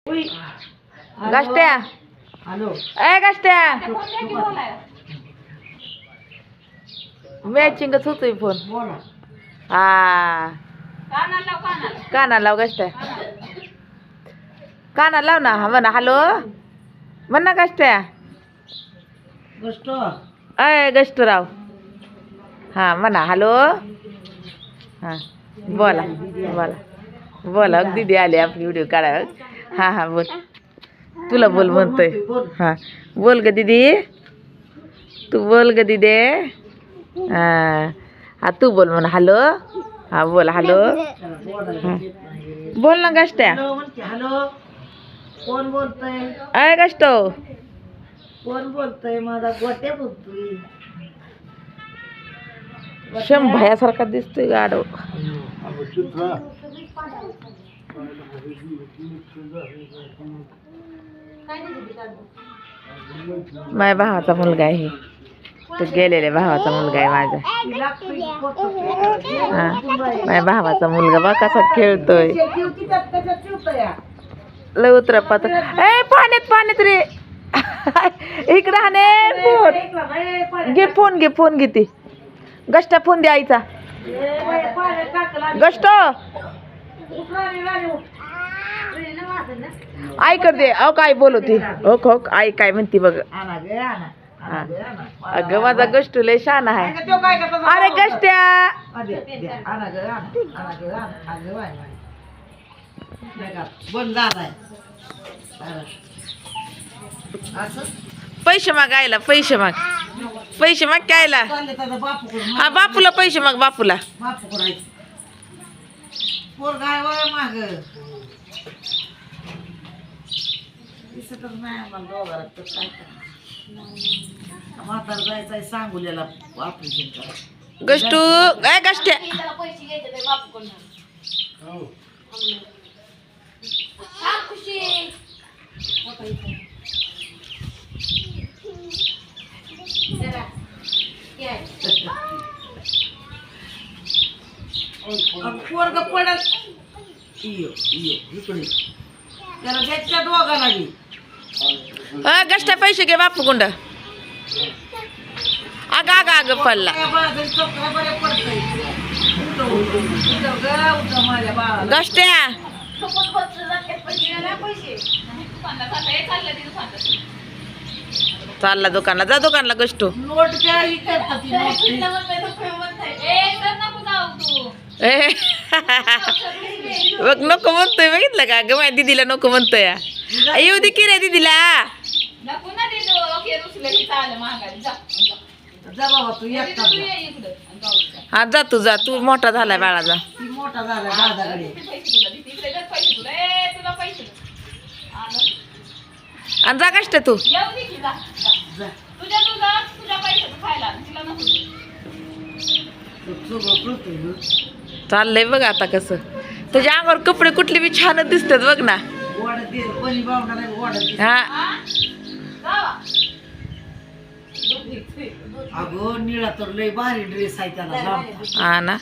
गष्ट्या ए गष्ट्या मॅचिंगच होतोय फोन. हा काना लाव गष्ट्या, काना लाव ना. म्हणा हॅलो म्हण ना गष्ट्या. अय गष्टूराव हा म्हणा हॅलो. हा बोला बोला बोला. दीदी आली आपली व्हिडिओ काढाय. हा हा बोल, तुला बोल म्हणतोय. हा बोल ग दीदी, तू बोल ग दीदी. हा तू बोल म्हणा हॅलो. हा बोल हॅलो. बोल ना गष्ट्या. कोण बोलतय? अय गष्टो कोण बोलतय? माझा गोट्या बोलतोय. शंभयासारखा दिसतोय गाडव. माझ्या भावाचा मुलगा आहे. तो गेलेल्या भावाचा मुलगा आहे माझ्या. हा माझ्या भावाचा मुलगा बा कसा खेळतोय. लय उतरा पात. ए पाण्यात पाण्यात रे. इकडे हाणे फोन घे, फोन घे, फोन घे. ती गष्टा फोन दे आईचा. गष्ट आई कर दे. अहो काय बोलवती. ओक ओक आई काय म्हणती बघ. अगं माझा गष्टू लय शहाणा आहे. अरे गष्ट्या पैसे माग आयला. पैसे माग, पैसे माग काय आयला. हा बापूला पैसे माग. बापूला म्हातार जायचंय सांगुल्याला ऑपरेशन करा. गष्टू काय गष्ट्या. पोरग पडत इकडे त्याला त्याच्या दोघाला बी. गष्ट्या पैसे घे बापू गुंड. अग अग अग पडला. गष्ट्या चालला दुकानला. जा दुकानला गष्टू. नोट काय करतात बघ नको म्हणतोय. बघितलं का ग माझ्या दिदीला नको म्हणतोय. येऊ दे की रे दिदीला. जा बाबा तू एकटा हा जा तू, जा तू मोठा झालाय बाळा. जा ती मोठा झाला दादाकडे. आणि जा गष्ट्या तू. चाललंय बघ आता कसं. तुझ्या अंगावर कपडे कुठले बी छान दिसतात बघ ना. हा अगो निळा तर लय भारी ड्रेस आहे त्याला. हा ना.